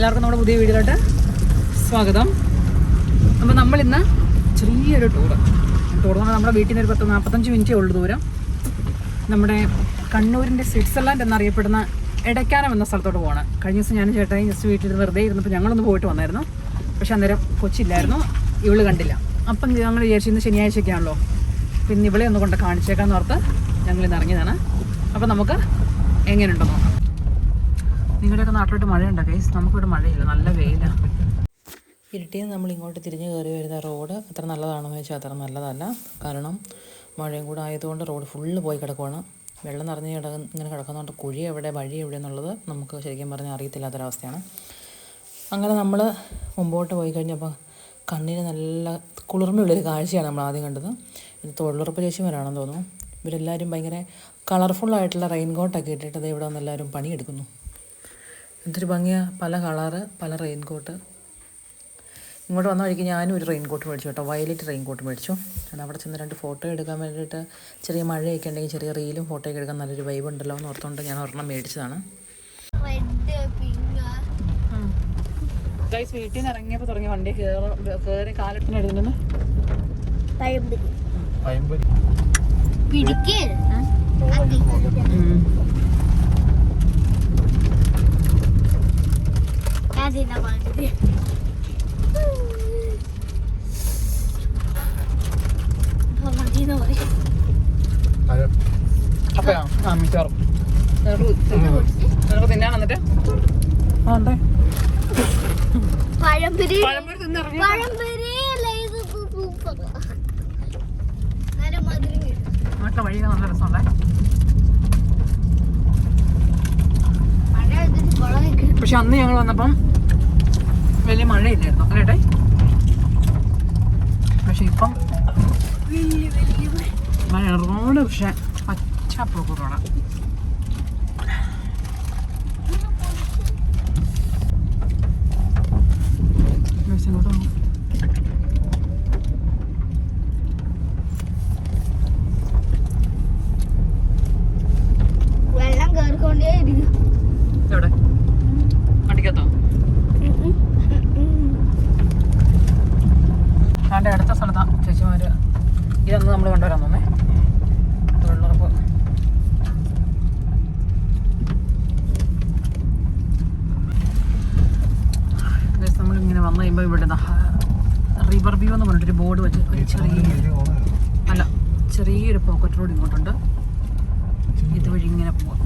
എല്ലാവർക്കും നമ്മുടെ പുതിയ വീഡിയോയിലോട്ട് സ്വാഗതം. അപ്പോൾ നമ്മളിന്ന് ചെറിയൊരു ടൂറ് നമ്മുടെ വീട്ടിൽ നിന്ന് ഒരു 45 മിനിറ്റേ ഉള്ളൂ ദൂരം. നമ്മുടെ കണ്ണൂരിൻ്റെ സ്വിറ്റ്സർലാൻഡ് എന്നറിയപ്പെടുന്ന എടക്കാനം എന്ന സ്ഥലത്തോട്ട് പോകണം. കഴിഞ്ഞ ദിവസം ഞാൻ ചേട്ടായി ജസ്റ്റ് വീട്ടിൽ വെറുതെ ഇരുന്നപ്പോൾ ഞങ്ങളൊന്ന് പോയിട്ട് വന്നായിരുന്നു. പക്ഷെ അന്നേരം കൊച്ചില്ലായിരുന്നു, ഇവള് കണ്ടില്ല. അപ്പം ഞങ്ങൾ വിചാരിച്ചു ഇന്ന് ശനിയാഴ്ചയൊക്കെയാണല്ലോ, പിന്നെ ഇവളെ ഒന്ന് കൊണ്ട് കാണിച്ചേക്കാന്ന് ഓർത്ത് ഞങ്ങളിന്ന് ഇറങ്ങിയതാണ്. അപ്പം നമുക്ക് എങ്ങനെയുണ്ടോ നോക്കാം. നിങ്ങളുടെയൊക്കെ നാട്ടിലോട്ട് മഴയുണ്ടോ ഗൈസ്? നമുക്കിവിടെ മഴയില്ല, നല്ല വെയിലാണ്. ഇരുട്ടിയിൽ നമ്മൾ ഇങ്ങോട്ട് തിരിഞ്ഞ് കയറി വരുന്ന റോഡ് അത്ര നല്ലതാണെന്ന് വെച്ചാൽ അത്ര നല്ലതല്ല. കാരണം മഴയും കൂടെ ആയതുകൊണ്ട് റോഡ് ഫുള്ള് പോയി കിടക്കുവാണ്. വെള്ളം നിറഞ്ഞ് ഇങ്ങനെ കിടക്കുന്നതുകൊണ്ട് കുഴി എവിടെ വഴി എവിടെ എന്നുള്ളത് നമുക്ക് ശരിക്കും പറഞ്ഞാൽ അറിയത്തില്ലാത്തൊരവസ്ഥയാണ്. അങ്ങനെ നമ്മൾ മുമ്പോട്ട് പോയി കഴിഞ്ഞപ്പോൾ കണ്ണിന് നല്ല കുളിർമയുള്ളൊരു കാഴ്ചയാണ് നമ്മൾ ആദ്യം കണ്ടത്. ഇത് തൊഴിലുറപ്പ് ചേച്ചിമാരാണെന്ന് തോന്നുന്നു. ഇവരെല്ലാവരും ഭയങ്കര കളർഫുള്ളായിട്ടുള്ള റെയിൻ കോട്ടൊക്കെ ഇട്ടിട്ട് ഇവിടെ വന്ന് എല്ലാവരും പണിയെടുക്കുന്നു. എന്തൊരു ഭംഗിയാണ്, പല കളറ്, പല റെയിൻ കോട്ട്. ഇങ്ങോട്ട് വന്ന വഴിക്ക് ഞാനും ഒരു റെയിൻ കോട്ട് മേടിച്ചു കേട്ടോ, വയലറ്റ് റെയിൻ കോട്ട് മേടിച്ചു. അത് അവിടെ ചെന്ന് 2 ഫോട്ടോ എടുക്കാൻ വേണ്ടിയിട്ട്, ചെറിയ മഴയൊക്കെ ഉണ്ടെങ്കിൽ ചെറിയ റീലും ഫോട്ടോയൊക്കെ എടുക്കാൻ നല്ലൊരു വൈബ് ഉണ്ടല്ലോ എന്ന് ഓർത്തുകൊണ്ട് ഞാൻ ഒരെണ്ണം മേടിച്ചതാണ്. വീട്ടിൽ നിന്ന് ഇറങ്ങിയപ്പോൾ തുടങ്ങിയ വണ്ടി കയറി കാലത്തിന് എഴുതുന്നു. അപ്പയാ മിക്കവാറും നിനക്ക് തിന്നാൻ വന്നിട്ട് ആണ്ടേ നാട്ടിലെ വഴിയൊക്കെ നല്ല രസമുണ്ടേ. പക്ഷെ അന്ന് ഞങ്ങൾ വന്നപ്പം വലിയ മഴയില്ലായിരുന്നു അല്ലേട്ടെ. പക്ഷെ ഇപ്പം മഴ റോഡ് പക്ഷെ പച്ചപ്പൊക്കെ റോഡാണ്. വെള്ളം കേറിക്കൊണ്ടേ എവിടെ വണ്ടിക്കത്തോ? ആണ്ട് അടുത്ത സ്ഥലത്താണ് ചേച്ചിമാര്. ഇതൊന്ന് നമ്മൾ കൊണ്ടുവരാൻ തോന്നേ തൊഴിലുറപ്പ്. നമ്മളിങ്ങനെ വന്നു കഴിയുമ്പോൾ ഇവിടെ റിവർ വ്യൂ എന്ന് പറഞ്ഞിട്ടൊരു ബോർഡ് വെച്ച് ഒരു ചെറിയൊരു പോക്കറ്റ് റോഡ് ഇങ്ങോട്ടുണ്ട്. ഇതുവഴി ഇങ്ങനെ പോവാം.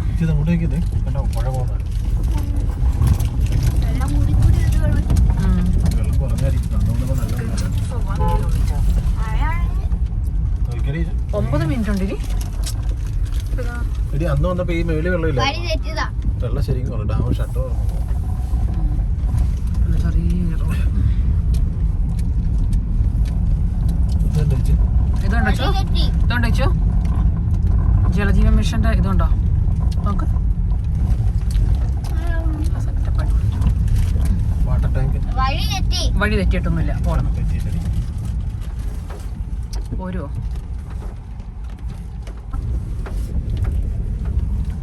ഒമ്പത് മിനിറ്റ് ഉണ്ട് ഇനി അന്ന് വന്നപ്പോ ഈ മേളിൽ വെള്ളമില്ല, വെള്ളം ശരിക്കും ഡാം ഷട്ടോ. ഇതുണ്ടോ ജലജീവൻ മിഷന്റെ ഇതുണ്ടോ നോക്ക്. വാട്ടർ ടാങ്ക് വഴി തെറ്റിയിട്ടൊന്നുമില്ല, പോകണം. പോരുവോ?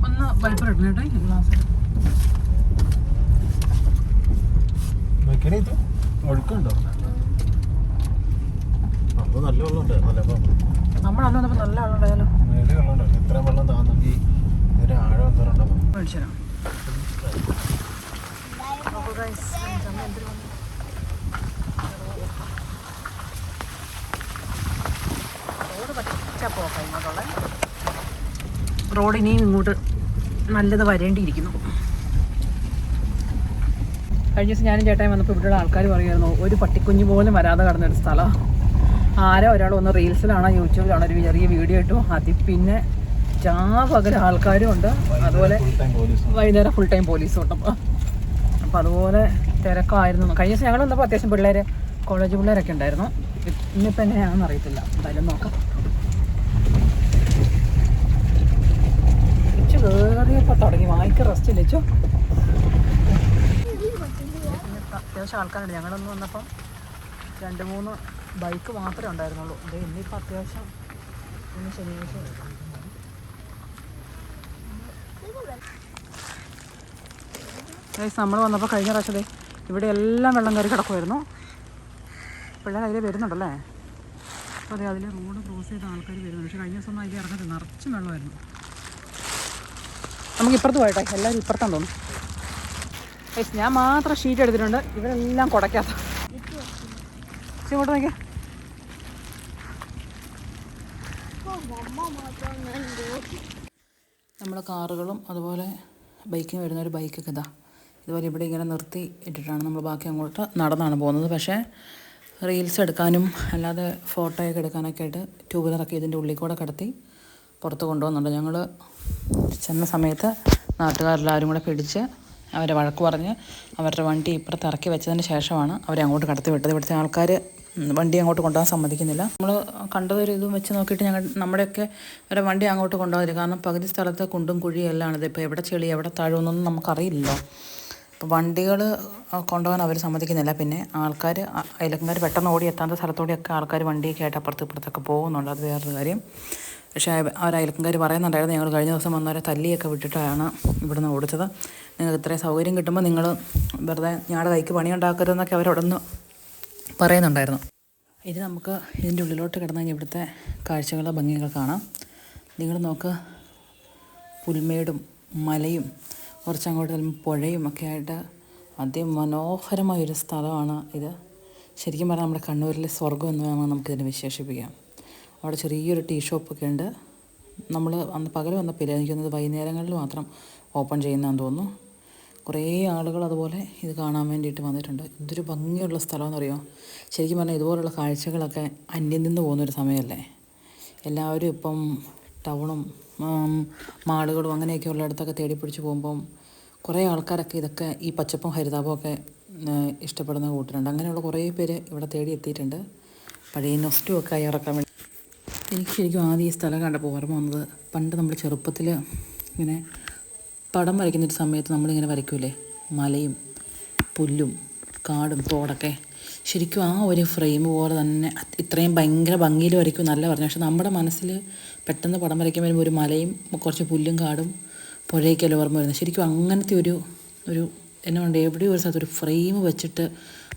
ഒന്ന് വലിപ്പം എടുക്കണം കേട്ടോ ഈ ഗ്ലാസ്. ഒഴുക്കുണ്ടോ? അപ്പൊ നല്ല വെള്ളം ഉണ്ട്. നമ്മളന്ന് വന്നപ്പോൾ നല്ല വെള്ളം ഉണ്ടായാലോ. മേളിൽ വെള്ളം ഉണ്ടല്ലോ. ഇത്ര വെള്ളം താന്നെങ്കിൽ ഇതിന് ആഴം എന്തോരം മേടിച്ചോ. റോഡ് ഇനിയും ഇങ്ങോട്ട് നല്ലത് വരേണ്ടിയിരിക്കുന്നു. കഴിഞ്ഞ ദിവസം ഞാനും ചേട്ടായി വന്നപ്പോൾ ഇവിടെയുള്ള ആൾക്കാർ പറയുമായിരുന്നു ഒരു പട്ടിക്കുഞ്ഞ് പോലും വരാതെ കടന്നൊരു സ്ഥലം. ആരോ ഒരാൾ വന്ന് റീൽസിലാണോ യൂട്യൂബിലാണോ ഒരു ചെറിയ വീഡിയോ ഇട്ടു. അതിൽ പിന്നെ പകരം ആൾക്കാരും ഉണ്ട്, അതുപോലെ വൈകുന്നേരം ഫുൾ ടൈം പോലീസും ഉണ്ട്. അപ്പോൾ അതുപോലെ തിരക്കായിരുന്നു. കഴിഞ്ഞ ദിവസം ഞങ്ങൾ വന്നപ്പോൾ അത്യാവശ്യം പിള്ളേർ, കോളേജ് പിള്ളേരൊക്കെ ഉണ്ടായിരുന്നു. ഇന്നിപ്പോൾ എങ്ങനെയാണെന്ന് അറിയത്തില്ല, എന്തായാലും നോക്കാം. കയറിയപ്പോൾ തുടങ്ങി വായിക്ക് റെസ്റ്റ് ഇല്ലച്ചോ. അത്യാവശ്യം ആൾക്കാരുണ്ട്. ഞങ്ങളൊന്ന് വന്നപ്പം 2-3 ബൈക്ക് മാത്രമേ ഉണ്ടായിരുന്നുള്ളൂ. അത് ഇന്നിപ്പോൾ അത്യാവശ്യം ഇന്ന് ശനിയാഴ്ച. നമ്മൾ വന്നപ്പോൾ കഴിഞ്ഞ പ്രാവശ്യം ഇവിടെ എല്ലാം വെള്ളം കയറി കിടക്കുമായിരുന്നു. പിള്ളേർ അതിലേ വരുന്നുണ്ടല്ലേ. അപ്പോൾ അതെ, അതിൽ റോഡ് ക്രോസ് ചെയ്ത ആൾക്കാർ വരുന്നുണ്ട്. പക്ഷേ കഴിഞ്ഞ ദിവസം അതിൽ ഇറങ്ങത്തില്ല, നിറച്ചും വെള്ളമായിരുന്നു. നമുക്ക് ഇപ്പുറത്ത് പോയിട്ടെ, എല്ലാവരും ഇപ്പുറത്താന്ന് തോന്നുന്നു. ഞാൻ മാത്രം ഷീറ്റ് എടുത്തിട്ടുണ്ട്, ഇവരെല്ലാം കുടയ്ക്കാത്ത. ഇങ്ങോട്ട് നോക്കിയാൽ നമ്മുടെ കാറുകളും അതുപോലെ ബൈക്കിന് വരുന്നൊരു ബൈക്കൊക്കെ ഇതുപോലെ ഇവിടെ ഇങ്ങനെ നിർത്തി ഇട്ടിട്ടാണ് നമ്മൾ ബാക്കി അങ്ങോട്ട് നടന്നാണ് പോകുന്നത്. പക്ഷേ റീൽസ് എടുക്കാനും അല്ലാതെ ഫോട്ടോയൊക്കെ എടുക്കാനൊക്കെ ആയിട്ട് ടൂ വീലറൊക്കെ ഇതിൻ്റെ ഉള്ളിൽ കൂടെ കടത്തി പുറത്ത് കൊണ്ടുപോകുന്നുണ്ട്. ഞങ്ങൾ ചെന്ന സമയത്ത് നാട്ടുകാരെല്ലാവരും കൂടെ പിടിച്ച് അവരെ വഴക്ക് പറഞ്ഞ് അവരുടെ വണ്ടി ഇപ്പുറത്ത് ഇറക്കി വെച്ചതിന് ശേഷമാണ് അവരെ അങ്ങോട്ട് കടത്തി വിട്ടത്. ഇവിടുത്തെ ആൾക്കാർ വണ്ടി അങ്ങോട്ട് കൊണ്ടുപോകാൻ സമ്മതിക്കുന്നില്ല. നമ്മൾ കണ്ടതൊരു ഇതും വെച്ച് നോക്കിയിട്ട് നമ്മുടെയൊക്കെ ഒരു വണ്ടി അങ്ങോട്ട് കൊണ്ടുപോകില്ല. കാരണം പകുതി സ്ഥലത്ത് കുണ്ടും കുഴിയും എല്ലാം ഇത്. ഇപ്പോൾ എവിടെ ചെളി എവിടെ താഴുമെന്നൊന്നും നമുക്കറിയില്ലല്ലോ. അപ്പോൾ വണ്ടികൾ കൊണ്ടുപോകാൻ അവർ സമ്മതിക്കുന്നില്ല. പിന്നെ ആൾക്കാർ അയലക്കാർ പെട്ടെന്ന് ഓടി എത്താത്ത സ്ഥലത്തോടെയൊക്കെ ആൾക്കാർ വണ്ടിയൊക്കെ ആയിട്ട് അപ്പുറത്ത് ഇപ്പുറത്തൊക്കെ പോകുന്നുണ്ട്. അത് വേറൊരു കാര്യം. പക്ഷേ അവർ അയലക്കാർ പറയുന്നുണ്ടായിരുന്നു, ഞങ്ങൾ കഴിഞ്ഞ ദിവസം വന്നവരെ തല്ലിയൊക്കെ വിട്ടിട്ടാണ് ഇവിടുന്ന് ഓടിച്ചത്. നിങ്ങൾക്ക് ഇത്രയും സൗകര്യം കിട്ടുമ്പോൾ നിങ്ങൾ വെറുതെ ഞങ്ങളുടെ കൈക്ക് പണിയുണ്ടാക്കരുതെന്നൊക്കെ അവരവിടെ നിന്ന് പറയുന്നുണ്ടായിരുന്നു. ഇനി നമുക്ക് ഇതിൻ്റെ ഉള്ളിലോട്ട് കിടന്നു കഴിഞ്ഞാൽ ഇവിടുത്തെ കാഴ്ചകളോ ഭംഗികൾ കാണാം. നിങ്ങൾ നോക്ക്, പുൽമേടും മലയും കുറച്ചങ്ങോട്ട് പുഴയും ഒക്കെ ആയിട്ട് അതിമനോഹരമായൊരു സ്ഥലമാണ് ഇത്. ശരിക്കും പറഞ്ഞാൽ നമ്മുടെ കണ്ണൂരിലെ സ്വർഗ്ഗം എന്ന് വേണം നമുക്കിതിനെ വിശേഷിപ്പിക്കാം. അവിടെ ചെറിയൊരു ടീ ഷോപ്പൊക്കെ ഉണ്ട്. നമ്മൾ അന്ന് പകൽ വന്നപ്പോൾ എനിക്കൊന്നത് വൈകുന്നേരങ്ങളിൽ മാത്രം ഓപ്പൺ ചെയ്യുന്നതെന്ന് തോന്നുന്നു. കുറേ ആളുകൾ അതുപോലെ ഇത് കാണാൻ വേണ്ടിയിട്ട് വന്നിട്ടുണ്ട്. ഇതൊരു ഭംഗിയുള്ള സ്ഥലമെന്ന് പറയുമോ. ശരിക്കും പറഞ്ഞാൽ ഇതുപോലുള്ള കാഴ്ചകളൊക്കെ അന്യം നിന്ന് പോകുന്നൊരു സമയമല്ലേ. എല്ലാവരും ഇപ്പം ടൗണും മാളുകളും അങ്ങനെയൊക്കെ ഉള്ളിടത്തൊക്കെ തേടി പിടിച്ച് പോകുമ്പം കുറേ ആൾക്കാരൊക്കെ ഇതൊക്കെ ഈ പച്ചപ്പും ഹരിതാപവും ഒക്കെ ഇഷ്ടപ്പെടുന്ന കൂട്ടരുണ്ട്. അങ്ങനെയുള്ള കുറേ പേര് ഇവിടെ തേടി എത്തിയിട്ടുണ്ട്. പഴയ നൊസ്റ്റും ഒക്കെ ഇറക്കാൻ വേണ്ടി. എനിക്ക് ശരിക്കും ആദ്യം ഈ സ്ഥലം കണ്ടപ്പോൾ ഓർമ്മ വന്നത്, പണ്ട് നമ്മൾ ചെറുപ്പത്തിൽ ഇങ്ങനെ പടം വരയ്ക്കുന്നൊരു സമയത്ത് നമ്മളിങ്ങനെ വരയ്ക്കൂലേ, മലയും പുല്ലും കാടും തോടൊക്കെ. ശരിക്കും ആ ഒരു ഫ്രെയിം പോലെ തന്നെ ഇത്രയും ഭയങ്കര ഭംഗിയിൽ വരയ്ക്കും എന്നല്ല പറഞ്ഞു. പക്ഷെ നമ്മുടെ മനസ്സിൽ പെട്ടെന്ന് പടം വരയ്ക്കാൻ വരുമ്പോൾ ഒരു മലയും കുറച്ച് പുല്ലും കാടും പുഴയൊക്കെയല്ലേ ഓർമ്മ വരുന്നത്. ശരിക്കും അങ്ങനത്തെ ഒരു എന്നെ കൊണ്ട് എവിടെയോ ഒരു സ്ഥലത്ത് ഒരു ഫ്രെയിം വെച്ചിട്ട്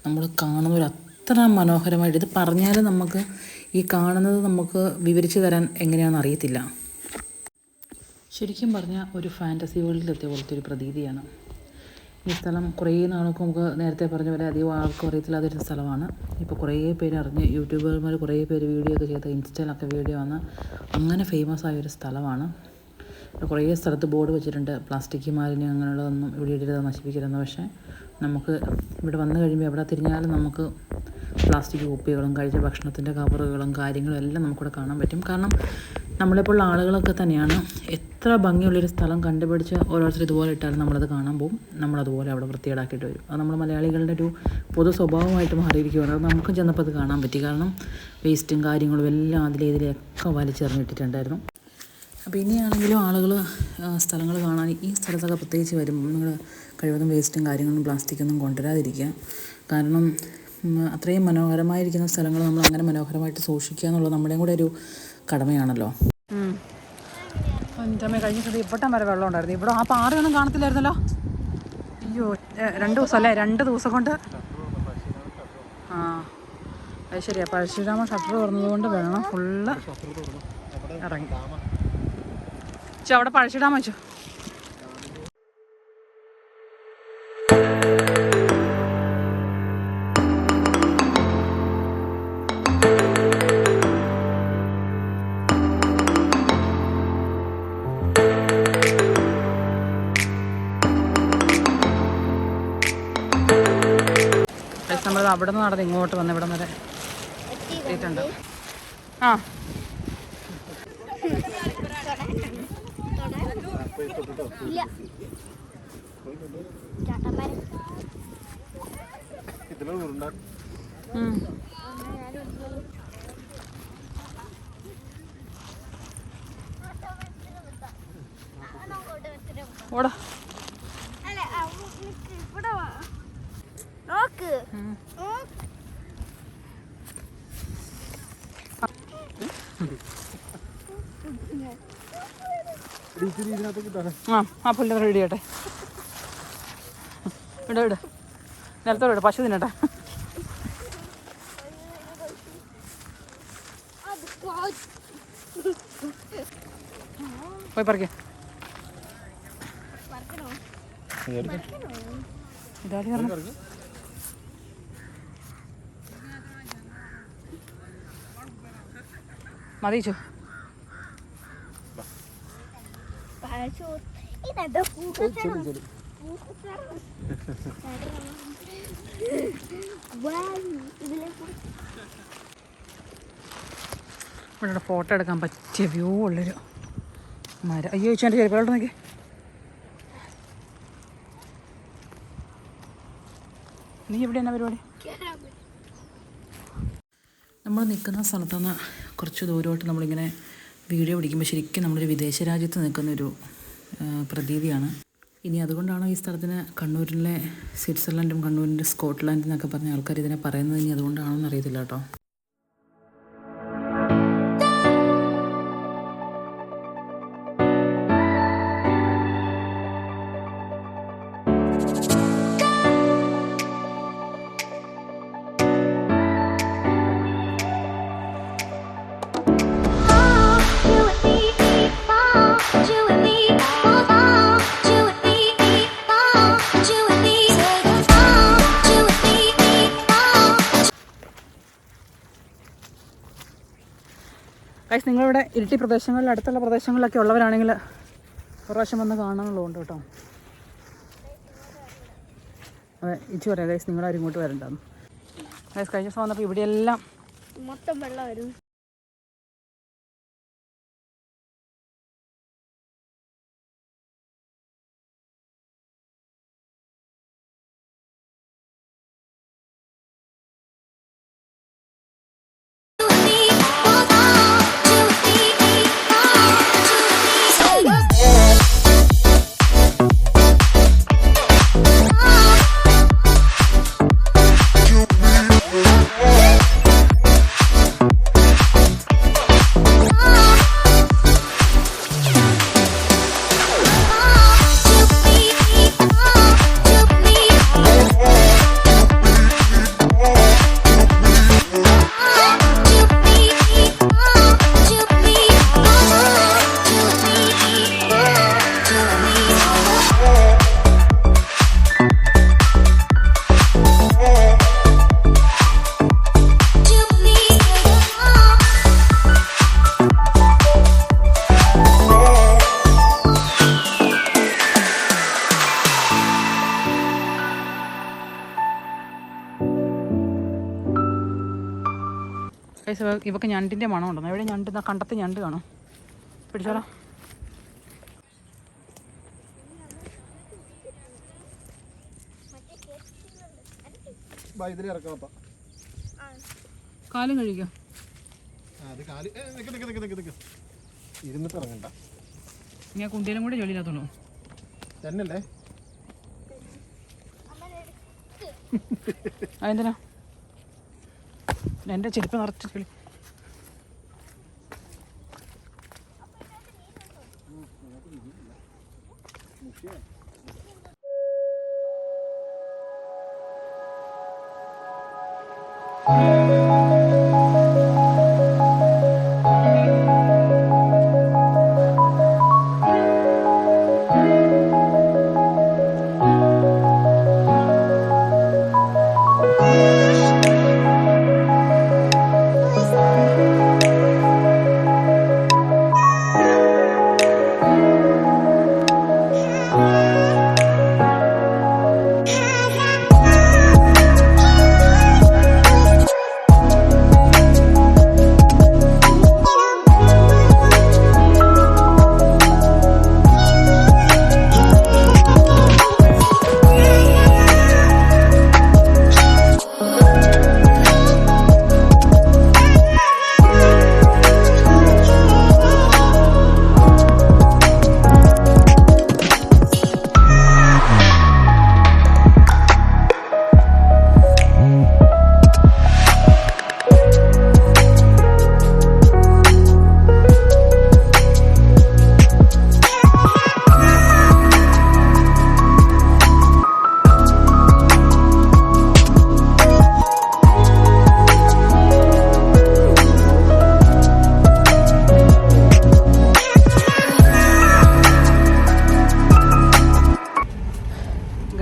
നമ്മൾ കാണുന്നൊരു അത്ര മനോഹരമായിട്ട്. ഇത് പറഞ്ഞാൽ നമുക്ക് ഈ കാണുന്നത് നമുക്ക് വിവരിച്ച് തരാൻ എങ്ങനെയാണെന്ന് അറിയത്തില്ല. ശരിക്കും പറഞ്ഞാൽ ഒരു ഫാൻറ്റസി വേൾഡിലെത്തിയ പോലത്തെ ഒരു പ്രതീതിയാണ് ഈ സ്ഥലം. കുറേ നാൾക്ക് നമുക്ക് നേരത്തെ പറഞ്ഞ പോലെ അധികം ആൾക്കും അറിയത്തില്ലാത്തൊരു സ്ഥലമാണ്. ഇപ്പോൾ കുറേ പേര് അറിഞ്ഞ്, യൂട്യൂബർമാർ കുറേ പേര് വീഡിയോ ഒക്കെ ചെയ്ത് ഇൻസ്റ്റയിലൊക്കെ വീഡിയോ വന്ന് അങ്ങനെ ഫേമസ് ആയൊരു സ്ഥലമാണ്. കുറേ സ്ഥലത്ത് ബോർഡ് വെച്ചിട്ടുണ്ട്, പ്ലാസ്റ്റിക് മാലിന്യം അങ്ങനെയുള്ളതൊന്നും ഇവിടെ ഇടരുത്, നശിപ്പിക്കരുതെന്ന്. പക്ഷേ നമുക്ക് ഇവിടെ വന്നു കഴിയുമ്പോൾ എവിടെ തിരിഞ്ഞാലും നമുക്ക് പ്ലാസ്റ്റിക് കുപ്പികളും കഴിച്ച ഭക്ഷണത്തിൻ്റെ കവറുകളും കാര്യങ്ങളും എല്ലാം നമുക്കിവിടെ കാണാൻ പറ്റും. കാരണം നമ്മളെപ്പോലുള്ള ആളുകളൊക്കെ തന്നെയാണ് എത്ര ഭംഗിയുള്ളൊരു സ്ഥലം കണ്ടുപിടിച്ച് ഓരോരുത്തർ ഇതുപോലെ ഇട്ടാലും നമ്മളത് കാണാൻ പോകും. നമ്മളതുപോലെ അവിടെ വൃത്തികേടാക്കിയിട്ട് വരും. അത് നമ്മൾ മലയാളികളുടെ ഒരു പൊതു സ്വഭാവമായിട്ട് മാറിയിരിക്കുകയാണ്. അത് നമുക്കും ചെന്നപ്പോൾ അത് കാണാൻ പറ്റി. കാരണം വേസ്റ്റും കാര്യങ്ങളും എല്ലാം ഇതിലേക്ക് വലിച്ചെറിഞ്ഞിട്ടിട്ടുണ്ടായിരുന്നു. അപ്പോൾ ഇനിയാണെങ്കിലും ആളുകൾ സ്ഥലങ്ങൾ കാണാൻ ഈ സ്ഥലത്തൊക്കെ പ്രത്യേകിച്ച് വരുമ്പോൾ നിങ്ങൾ കഴിവതും വേസ്റ്റും കാര്യങ്ങളും പ്ലാസ്റ്റിക്കൊന്നും കൊണ്ടുവരാതിരിക്കുക. കാരണം അത്രയും മനോഹരമായിരിക്കുന്ന സ്ഥലങ്ങൾ നമ്മൾ അങ്ങനെ മനോഹരമായിട്ട് സൂക്ഷിക്കുക എന്നുള്ളത് നമ്മുടെയും കൂടെ ഒരു കടമയാണല്ലോ. എൻ്റെ അമ്മ കഴിഞ്ഞ സ്ഥലത്ത് ഇവിടം വരെ വെള്ളം ഉണ്ടായിരുന്നു. ഇവിടെ ആ പാറയൊന്നും കാണത്തില്ലായിരുന്നല്ലോ. അയ്യോ, 2 ദിവസം അല്ലേ, 2 ദിവസം കൊണ്ട്. ആ അത് ശരിയാ, പഴശ്ശിരാമ ഷട്ടർ തുറന്നതുകൊണ്ട് വെള്ളം ഫുള്ള് ഇറങ്ങി. അവിടെ പഴശ്ശിരാമ വെച്ചു. നമ്മൾ അവിടെ നിന്ന് നടന്ന് ഇങ്ങോട്ട് വന്ന് ഇവിടം വരെ എത്തിയിട്ടുണ്ട്. ആ ഓടാ ആ പുല്ല് റെഡി ആട്ടെ. ഇട നിലത്തോടെ പശു തിന്നട്ടെ. പോയി പറിക്കേ. ഇതാടി പറഞ്ഞു മതിച്ചു. ഇവിടെ ഫോട്ടോ എടുക്കാൻ പറ്റിയ വ്യൂ ഉള്ളൊരു മരം. അയ്യോ ചേച്ചി എൻ്റെ ചെരുപ്പോട്ട് നോക്കി. നീ എവിടെ എന്നാ പരിപാടി? നമ്മൾ നിൽക്കുന്ന സ്ഥലത്ത് നിന്ന് കുറച്ച് ദൂരമായിട്ട് നമ്മളിങ്ങനെ വീഡിയോ പിടിക്കുമ്പോൾ ശരിക്കും നമ്മളൊരു വിദേശ രാജ്യത്ത് നിൽക്കുന്നൊരു പ്രതീതിയാണ്. ഇനി അതുകൊണ്ടാണോ ഈ സ്ഥലത്തിന് കണ്ണൂരിലെ സ്വിറ്റ്സർലൻഡും കണ്ണൂരിൻ്റെ സ്കോട്ട്ലാൻഡ് എന്നൊക്കെ പറഞ്ഞ ആൾക്കാർ ഇതിനെ പറയുന്നത്, ഇനി അതുകൊണ്ടാണോ എന്ന് അറിയത്തില്ല കേട്ടോ. ഗൈസ്, നിങ്ങളിവിടെ ഇരിട്ടി പ്രദേശങ്ങളിൽ അടുത്തുള്ള പ്രദേശങ്ങളിലൊക്കെ ഉള്ളവരാണെങ്കിൽ ഒരു പ്രാവശ്യം വന്ന് കാണാനുള്ളതുകൊണ്ട് കേട്ടോ. അതെ, ഇച്ചു പറയാം ഗൈസ്, നിങ്ങളാരും ഇങ്ങോട്ട് വരണ്ടെന്ന്. ഗൈസ്, കഴിഞ്ഞ ദിവസം വന്നപ്പോൾ ഇവിടെയെല്ലാം മൊത്തം വെള്ളമായിരുന്നു. ഗൈസ്, ഇവക്ക് ഞണ്ടിൻ്റെ മണം ഉണ്ടെന്ന്. എവിടെ ഞണ്ട്? കണ്ടത്ത് ഞണ്ട് കാണും. പിടിച്ചോളാം. കാലും കഴിക്കോ? ഞാൻ കുണ്ടിയിലും കൂടെ ജോലിയില്ലാത്തുള്ളൂ തന്നെയല്ലേ? അതെന്തിനാ? എൻ്റെ ചെരുപ്പ് നിറച്ച് ചെളി.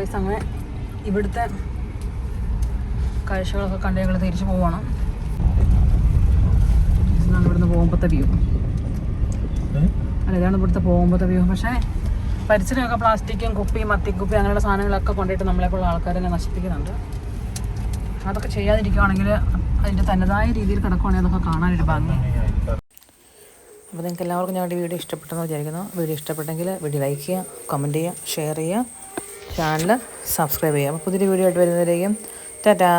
ഗൈസ് അങ്ങനെ ഇവിടുത്തെ കാഴ്ചകളൊക്കെ കണ്ട് ഞങ്ങൾ തിരിച്ചു പോവാണ്. ഇതാണ് ഇവിടുന്ന് പോകുമ്പോഴത്തെ വ്യൂ. അല്ല, ഇതാണ് ഇവിടുത്തെ പോകുമ്പോഴത്തെ വ്യൂ. പക്ഷേ പരിസരമൊക്കെ പ്ലാസ്റ്റിക്കും കുപ്പിയും മത്തിക്കുപ്പി അങ്ങനെയുള്ള സാധനങ്ങളൊക്കെ കൊണ്ടിട്ട് നമ്മളെപ്പോലുള്ള ആൾക്കാരെല്ലാം നശിപ്പിക്കുന്നുണ്ട്. അതൊക്കെ ചെയ്യാതിരിക്കുവാണെങ്കിൽ അതിൻ്റെ തനതായ രീതിയിൽ കിടക്കുവാണെങ്കിൽ അതൊക്കെ കാണാനൊരു ഭംഗി. അപ്പോൾ നിങ്ങൾക്ക് എല്ലാവർക്കും ഞങ്ങളുടെ വീഡിയോ ഇഷ്ടപ്പെട്ടെന്ന് വിചാരിക്കുന്നു. വീഡിയോ ഇഷ്ടപ്പെട്ടെങ്കിൽ വീഡിയോ ലൈക്ക് ചെയ്യുക, കമൻറ്റ് ചെയ്യുക, ഷെയർ ചെയ്യുക, ചാനൽ സബ്സ്ക്രൈബ് ചെയ്യുക. അപ്പോൾ പുതിയൊരു വീഡിയോ ആയിട്ട് വരുന്നതിലേക്കും ടാറ്റാ.